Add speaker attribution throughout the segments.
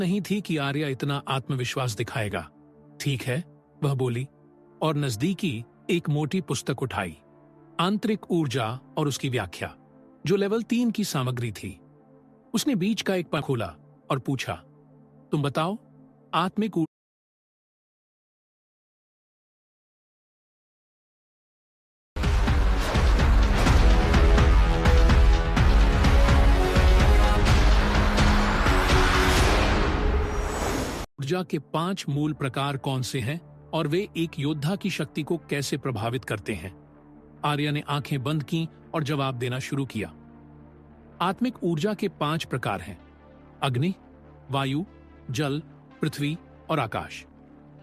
Speaker 1: नहीं थी कि आर्या इतना आत्मविश्वास दिखाएगा। ठीक है, वह बोली और नजदीकी एक मोटी पुस्तक उठाई, आंतरिक ऊर्जा और उसकी व्याख्या, जो लेवल 3 की सामग्री थी। उसने बीच का एक पन्ना खोला और पूछा, तुम बताओ, आत्मिक ऊर्जा के 5 मूल प्रकार कौन से हैं और वे एक योद्धा की शक्ति को कैसे प्रभावित करते हैं? आर्या ने आंखें बंद की और जवाब देना शुरू किया। आत्मिक ऊर्जा के 5 प्रकार हैं: अग्नि, वायु, जल, पृथ्वी और आकाश।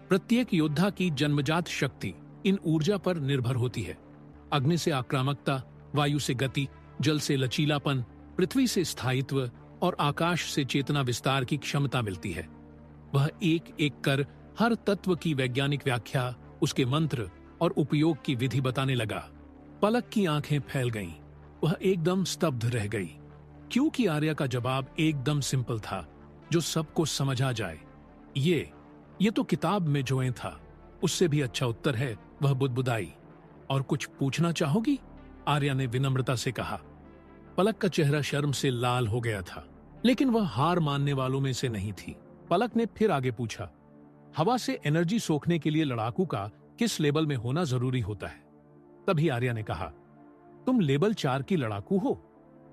Speaker 1: प्रत्येक योद्धा की जन्मजात शक्ति इन ऊर्जा पर निर्भर होती है। अग्नि से आक्रामकता, वायु से गति, जल से लचीलापन, पृथ्वी से स्थायित्व और आकाश से चेतना विस्तार की क्षमता मिलती है। वह एक एक कर हर तत्व की वैज्ञानिक व्याख्या, उसके मंत्र और उपयोग की विधि बताने लगा। पलक की आंखें फैल गईं। वह एकदम स्तब्ध रह गई, क्योंकि आर्या का जवाब एकदम सिंपल था, जो सबको समझ आ जाए। ये तो किताब में जो था, उससे भी अच्छा उत्तर है, वह बुदबुदाई। और कुछ पूछना चाहोगी? आर्या ने विनम्रता से कहा। पलक का चेहरा शर्म से लाल हो गया था, लेकिन वह हार मानने वालों में से नहीं थी। पलक ने फिर आगे पूछा, हवा से एनर्जी सोखने के लिए लड़ाकू का किस लेवल में होना जरूरी होता है? तभी आर्या ने कहा, तुम लेवल 4 की लड़ाकू हो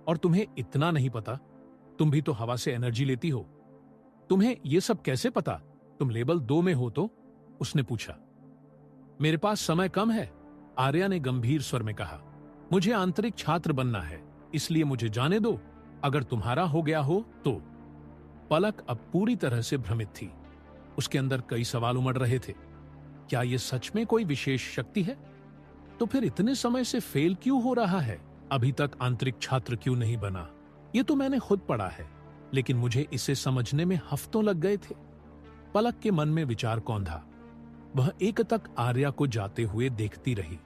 Speaker 1: और तुम्हें इतना नहीं पता? तुम भी तो हवा से एनर्जी लेती हो। तुम्हें यह सब कैसे पता? तुम लेवल 2 में हो तो? उसने पूछा। मेरे पास समय कम है, आर्या ने गंभीर स्वर में कहा। मुझे आंतरिक छात्र बनना है, इसलिए मुझे जाने दो। अगर तुम्हारा हो गया हो तो। पलक अब पूरी तरह से भ्रमित थी। उसके अंदर कई सवाल उमड़ रहे थे। क्या यह सच में कोई विशेष शक्ति है? तो फिर इतने समय से फेल क्यों हो रहा है? अभी तक आंतरिक छात्र क्यों नहीं बना? यह तो मैंने खुद पढ़ा है, लेकिन मुझे इसे समझने में हफ्तों लग गए थे। पलक के मन में विचार कौन था? वह एकटक आर्या को जाते हुए देखती रही।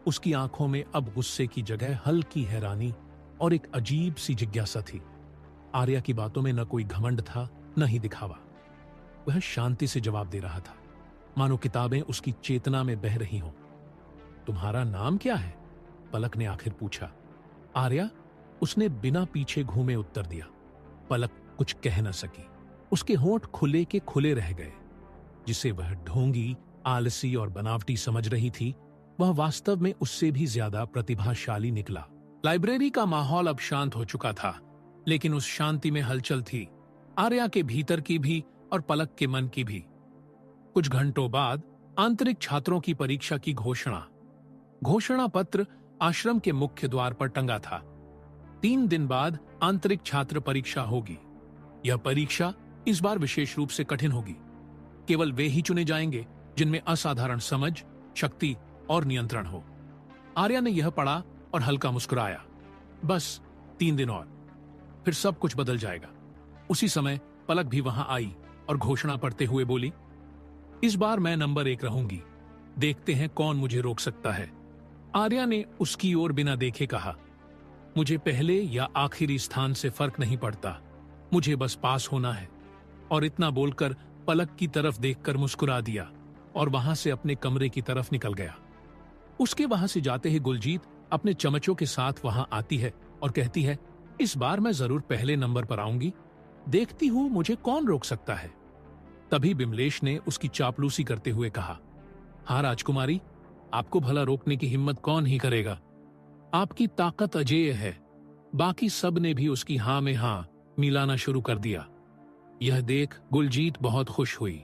Speaker 1: उसकी आंखों में अब गुस्से की जगह हल्की हैरानी और एक अजीब सी जिज्ञासा थी। आर्या की बातों में न कोई घमंड था, न ही दिखावा। वह शांति से जवाब दे रहा था, मानो किताबें उसकी चेतना में बह रही हों। तुम्हारा नाम क्या है? पलक ने आखिर पूछा। आर्या, उसने बिना पीछे घूमे उत्तर दिया। पलक कुछ कह न सकी। उसके होंठ खुले के खुले रह गए। जिसे वह ढोंगी, आलसी और बनावटी समझ रही थी, वह वास्तव में उससे भी ज्यादा प्रतिभाशाली निकला। लाइब्रेरी का माहौल अब शांत हो चुका था, लेकिन उस शांति में हलचल थी, आर्या के भीतर की भी और पलक के मन की भी। कुछ घंटों बाद आंतरिक छात्रों की परीक्षा की घोषणा पत्र आश्रम के मुख्य द्वार पर टंगा था। 3 दिन बाद आंतरिक छात्र परीक्षा होगी। यह परीक्षा इस बार विशेष रूप से कठिन होगी। केवल वे ही चुने जाएंगे जिनमें असाधारण समझ, शक्ति और नियंत्रण हो। आर्या ने यह पढ़ा और हल्का मुस्कुराया। बस 3 दिन और, फिर सब कुछ बदल जाएगा। उसी समय पलक भी वहां आई और घोषणा पढ़ते हुए बोली, इस बार मैं नंबर 1 रहूंगी। देखते हैं कौन मुझे रोक सकता है। आर्या ने उसकी ओर बिना देखे कहा, मुझे पहले या आखिरी स्थान से फर्क नहीं पड़ता, मुझे बस पास होना है। और इतना बोलकर पलक की तरफ देखकर मुस्कुरा दिया और वहां से अपने कमरे की तरफ निकल गया। उसके वहां से जाते ही गुलजीत अपने चमचों के साथ वहां आती है और कहती है, इस बार मैं जरूर पहले नंबर पर आऊंगी। देखती हूं मुझे कौन रोक सकता है। तभी बिमलेश ने उसकी चापलूसी करते हुए कहा, हाँ राजकुमारी, आपको भला रोकने की हिम्मत कौन ही करेगा। आपकी ताकत अजेय है। बाकी सब ने भी उसकी हाँ में हाँ मिलाना शुरू कर दिया। यह देख गुलजीत बहुत खुश हुई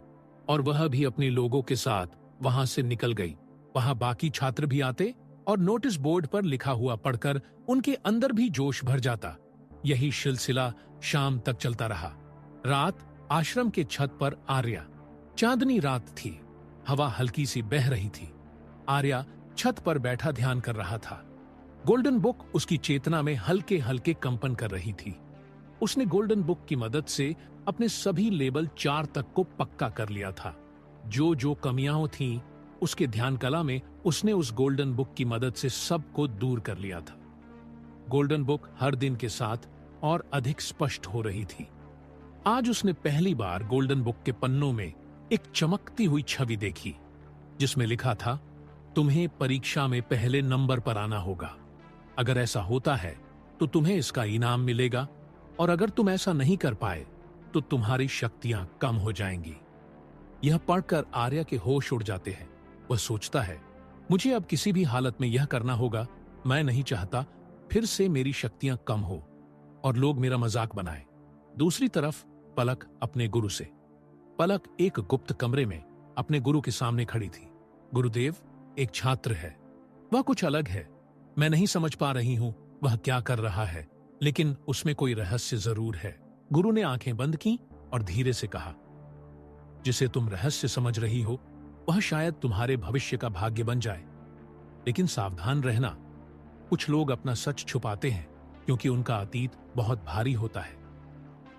Speaker 1: और वह भी अपने लोगों के साथ वहां से निकल गई। वहां बाकी छात्र भी आते और नोटिस बोर्ड पर लिखा हुआ पढ़कर उनके अंदर भी जोश भर जाता। यही सिलसिला शाम तक चलता रहा। रात आश्रम के छत पर आर्या, चांदनी रात थी, हवा हल्की सी बह रही थी। आर्या छत पर बैठा ध्यान कर रहा था। गोल्डन बुक उसकी चेतना में हल्के हल्के कंपन कर रही थी। उसने गोल्डन बुक की मदद से अपने सभी लेवल 4 तक को पक्का कर लिया था। जो जो कमियां थीं, उसके ध्यान कला में उसने उस गोल्डन बुक की मदद से सबको दूर कर लिया था। गोल्डन बुक हर दिन के साथ और अधिक स्पष्ट हो रही थी। आज उसने पहली बार गोल्डन बुक के पन्नों में एक चमकती हुई छवि देखी जिसमें लिखा था, तुम्हें परीक्षा में पहले नंबर पर आना होगा। अगर ऐसा होता है तो तुम्हें इसका इनाम मिलेगा, और अगर तुम ऐसा नहीं कर पाए तो तुम्हारी शक्तियां कम हो जाएंगी। यह पढ़कर आर्या के होश उड़ जाते हैं। वह सोचता है, मुझे अब किसी भी हालत में यह करना होगा। मैं नहीं चाहता फिर से मेरी शक्तियां कम हो और लोग मेरा मजाक बनाएं। दूसरी तरफ पलक अपने गुरु से। पलक एक गुप्त कमरे में अपने गुरु के सामने खड़ी थी। गुरुदेव, एक छात्र है, वह कुछ अलग है। मैं नहीं समझ पा रही हूं वह क्या कर रहा है, लेकिन उसमें कोई रहस्य जरूर है। गुरु ने आंखें बंद की और धीरे से कहा, जिसे तुम रहस्य समझ रही हो वह शायद तुम्हारे भविष्य का भाग्य बन जाए, लेकिन सावधान रहना। कुछ लोग अपना सच छुपाते हैं क्योंकि उनका अतीत बहुत भारी होता है।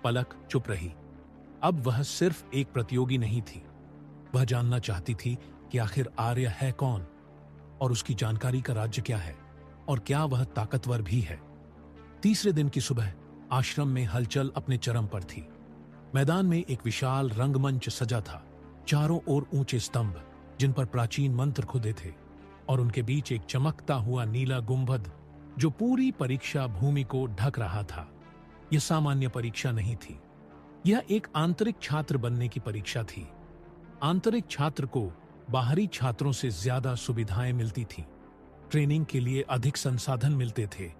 Speaker 1: पलक चुप रही। अब वह सिर्फ एक प्रतियोगी नहीं थी, वह जानना चाहती थी कि आखिर आर्य है कौन और उसकी जानकारी का राज्य क्या है, और क्या वह ताकतवर भी है। तीसरे दिन की सुबह आश्रम में हलचल अपने चरम पर थी। मैदान में एक विशाल रंगमंच सजा था, चारों ओर ऊंचे स्तंभ जिन पर प्राचीन मंत्र खुदे थे, और उनके बीच एक चमकता हुआ नीला गुंबद जो पूरी परीक्षा भूमि को ढक रहा था। यह सामान्य परीक्षा नहीं थी, यह एक आंतरिक छात्र बनने की परीक्षा थी। आंतरिक छात्र को बाहरी छात्रों से ज्यादा सुविधाएं मिलती थीं, ट्रेनिंग के लिए अधिक संसाधन मिलते थे।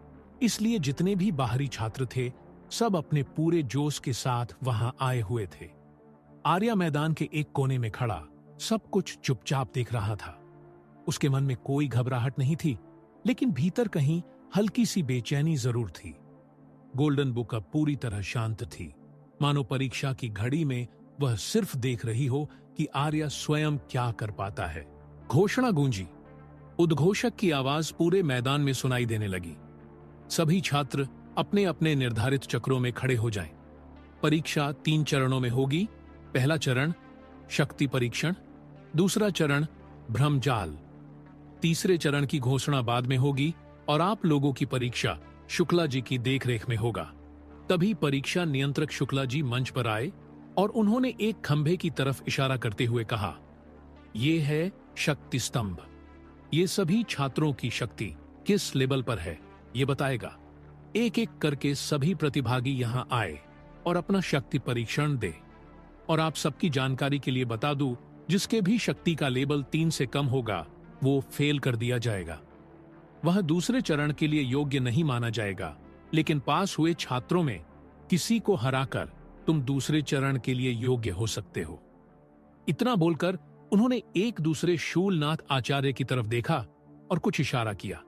Speaker 1: इसलिए जितने भी बाहरी छात्र थे सब अपने पूरे जोश के साथ वहां आए हुए थे। आर्या मैदान के एक कोने में खड़ा सब कुछ चुपचाप देख रहा था। उसके मन में कोई घबराहट नहीं थी, लेकिन भीतर कहीं हल्की सी बेचैनी जरूर थी। गोल्डन बुक अब पूरी तरह शांत थी, मानो परीक्षा की घड़ी में वह सिर्फ देख रही हो कि आर्या स्वयं क्या कर पाता है। घोषणा गूंजी। उद्घोषक की आवाज पूरे मैदान में सुनाई देने लगी। सभी छात्र अपने अपने निर्धारित चक्रों में खड़े हो जाएं। परीक्षा 3 चरणों में होगी। पहला चरण शक्ति परीक्षण, दूसरा चरण भ्रमजाल, तीसरे चरण की घोषणा बाद में होगी और आप लोगों की परीक्षा शुक्ला जी की देखरेख में होगा। तभी परीक्षा नियंत्रक शुक्ला जी मंच पर आए और उन्होंने एक खंभे की तरफ इशारा करते हुए कहा, यह है शक्ति स्तंभ। ये सभी छात्रों की शक्ति किस लेवल पर है ये बताएगा। एक एक करके सभी प्रतिभागी यहां आए और अपना शक्ति परीक्षण दे। और आप सबकी जानकारी के लिए बता दूं, जिसके भी शक्ति का लेवल 3 से कम होगा वो फेल कर दिया जाएगा। वह दूसरे चरण के लिए योग्य नहीं माना जाएगा, लेकिन पास हुए छात्रों में किसी को हराकर तुम दूसरे चरण के लिए योग्य हो सकते हो। इतना बोलकर उन्होंने एक दूसरे शूलनाथ आचार्य की तरफ देखा और कुछ इशारा किया।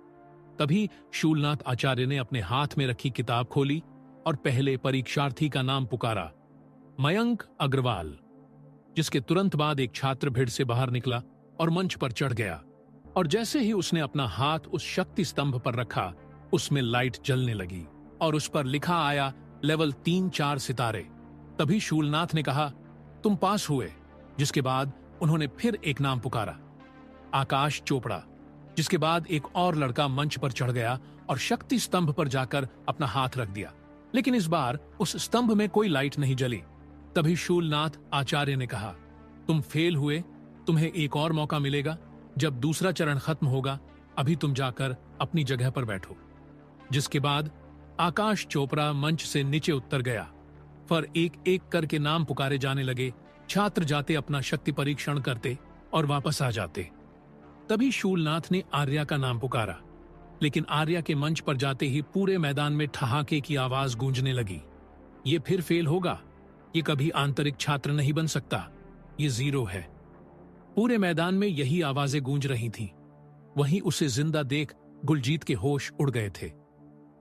Speaker 1: तभी शूलनाथ आचार्य ने अपने हाथ में रखी किताब खोली और पहले परीक्षार्थी का नाम पुकारा, मयंक अग्रवाल। जिसके तुरंत बाद एक छात्र भीड़ से बाहर निकला और मंच पर चढ़ गया, और जैसे ही उसने अपना हाथ उस शक्ति स्तंभ पर रखा उसमें लाइट जलने लगी और उस पर लिखा आया लेवल 3-4 सितारे। तभी शूलनाथ ने कहा, तुम पास हुए। जिसके बाद उन्होंने फिर एक नाम पुकारा, आकाश चोपड़ा। जिसके बाद एक और लड़का मंच पर चढ़ गया और शक्ति स्तंभ पर जाकर अपना हाथ रख दिया, लेकिन इस बार उस स्तंभ में कोई लाइट नहीं जली। तभी शूलनाथ आचार्य ने कहा, तुम फेल हुए, तुम्हें एक और मौका मिलेगा। जब दूसरा चरण खत्म होगा अभी तुम जाकर अपनी जगह पर बैठो। जिसके बाद आकाश चोपड़ा मंच से नीचे उतर गया। पर एक एक करके नाम पुकारे जाने लगे। छात्र जाते अपना शक्ति परीक्षण करते और वापस आ जाते। तभी शूलनाथ ने आर्या का नाम पुकारा, लेकिन आर्या के मंच पर जाते ही पूरे मैदान में ठहाके की आवाज गूंजने लगी। ये फिर फेल होगा, ये कभी आंतरिक छात्र नहीं बन सकता, ये 0 है। पूरे मैदान में यही आवाजें गूंज रही थीं। वहीं उसे जिंदा देख गुलजीत के होश उड़ गए थे।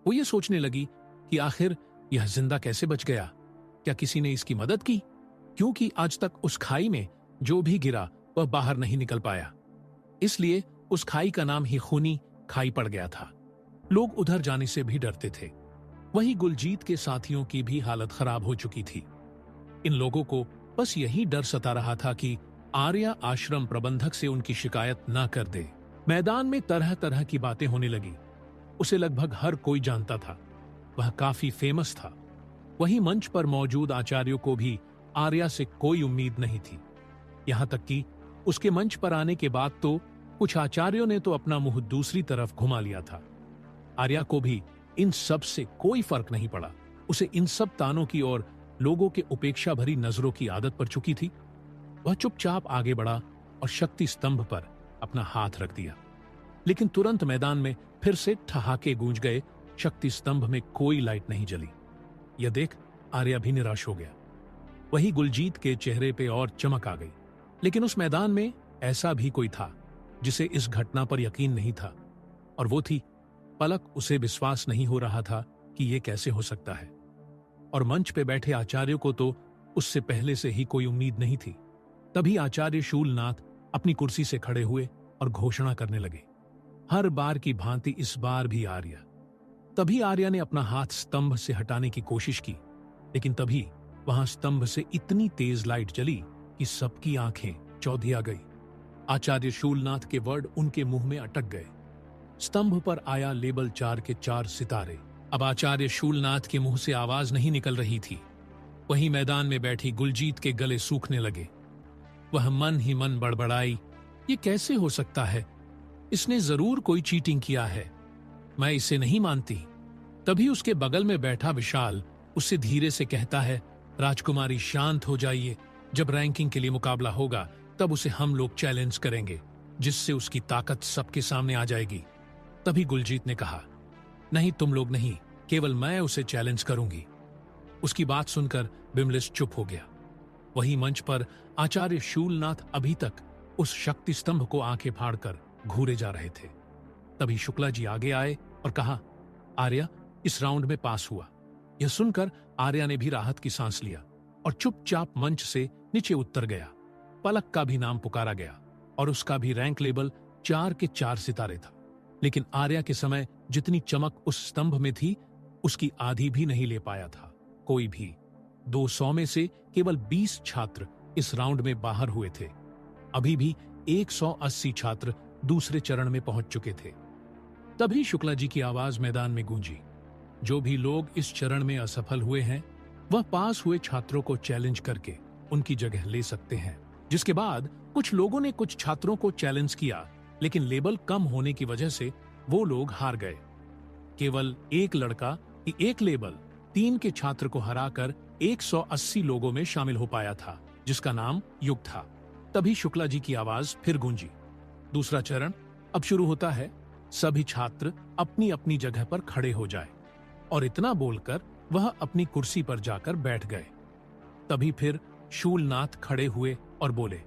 Speaker 1: वो ये सोचने लगी कि आखिर यह जिंदा कैसे बच गया, क्या किसी ने इसकी मदद की? क्योंकि आज तक उस खाई में जो भी गिरा वह बाहर नहीं निकल पाया, इसलिए उस खाई का नाम ही खूनी खाई पड़ गया था। लोग उधर जाने से भी डरते थे। वहीं गुलजीत के साथियों की भी हालत खराब हो चुकी थी। इन लोगों को बस यही डर सता रहा था कि आर्या आश्रम प्रबंधक से उनकी शिकायत ना कर दे। मैदान में तरह तरह की बातें होने लगी। उसे लगभग हर कोई जानता था, वह काफी फेमस था। वहीं मंच पर मौजूद आचार्यों को भी आर्या से कोई उम्मीद नहीं थी। यहां तक कि उसके मंच पर आने के बाद तो कुछ आचार्यों ने तो अपना मुंह दूसरी तरफ घुमा लिया था। आर्या को भी इन सब से कोई फर्क नहीं पड़ा। उसे इन सब तानों की और लोगों के उपेक्षा भरी नजरों की आदत पड़ चुकी थी। वह चुपचाप आगे बढ़ा और शक्ति स्तंभ पर अपना हाथ रख दिया, लेकिन तुरंत मैदान में फिर से ठहाके गूंज गए। शक्ति स्तंभ में कोई लाइट नहीं जली। यह देख आर्या भी निराश हो गया। वही गुलजीत के चेहरे पे और चमक आ गई, लेकिन उस मैदान में ऐसा भी कोई था जिसे इस घटना पर यकीन नहीं था, और वो थी पलक। उसे विश्वास नहीं हो रहा था कि यह कैसे हो सकता है, और मंच पे बैठे आचार्यों को तो उससे पहले से ही कोई उम्मीद नहीं थी। तभी आचार्य शूलनाथ अपनी कुर्सी से खड़े हुए और घोषणा करने लगे। हर बार की भांति इस बार भी आर्या। तभी आर्या ने अपना हाथ स्तंभ से हटाने की कोशिश की, लेकिन तभी वहां स्तंभ से इतनी तेज लाइट जली कि सबकी आंखें चौधिया गई। आचार्य शूलनाथ के वर्ड उनके मुंह में अटक गए। स्तंभ पर आया लेबल 4 के 4 सितारे। अब आचार्य शूलनाथ के मुंह से आवाज नहीं निकल रही थी। वहीं मैदान में बैठी गुलजीत के गले सूखने लगे। वह मन ही मन बड़बड़ाई, ये कैसे हो सकता है? इसने जरूर कोई चीटिंग किया है, मैं इसे नहीं मानती। तभी उसके बगल में बैठा विशाल उससे धीरे से कहता है, राजकुमारी शांत हो जाइए, जब रैंकिंग के लिए मुकाबला होगा तब उसे हम लोग चैलेंज करेंगे, जिससे उसकी ताकत सबके सामने आ जाएगी। तभी गुलजीत ने कहा, नहीं तुम लोग नहीं, केवल मैं उसे चैलेंज करूंगी। उसकी बात सुनकर बिमलेश चुप हो गया। वही मंच पर आचार्य शूलनाथ अभी तक उस शक्ति स्तंभ को आंखें फाड़कर घूरे जा रहे थे। तभी शुक्ला जी आगे आए और कहा, आर्या इस राउंड में पास हुआ। यह सुनकर आर्या ने भी राहत की सांस लिया और चुपचाप मंच से नीचे उतर गया। पलक का भी नाम पुकारा गया और उसका भी रैंक लेवल 4 के 4 सितारे था, लेकिन आर्या के समय जितनी चमक उस स्तंभ में थी उसकी आधी भी नहीं ले पाया था कोई भी। 200 में से केवल 20 छात्र इस राउंड में बाहर हुए थे। अभी भी 180 छात्र दूसरे चरण में पहुंच चुके थे। तभी शुक्ला जी की आवाज मैदान में गूंजी, जो भी लोग इस चरण में असफल हुए हैं वह पास हुए छात्रों को चैलेंज करके उनकी जगह ले सकते हैं। जिसके बाद कुछ लोगों ने कुछ छात्रों को चैलेंज किया, लेकिन लेवल कम होने की वजह से वो लोग हार गए। केवल एक लड़का एक लेवल 3 के छात्र को हराकर 180 लोगों में शामिल हो पाया था, जिसका नाम युग था। तभी शुक्ला जी की आवाज फिर गूंजी, दूसरा चरण अब शुरू होता है, सभी छात्र अपनी अपनी जगह पर खड़े हो जाए। और इतना बोलकर वह अपनी कुर्सी पर जाकर बैठ गए। तभी फिर शूलनाथ खड़े हुए और बोले,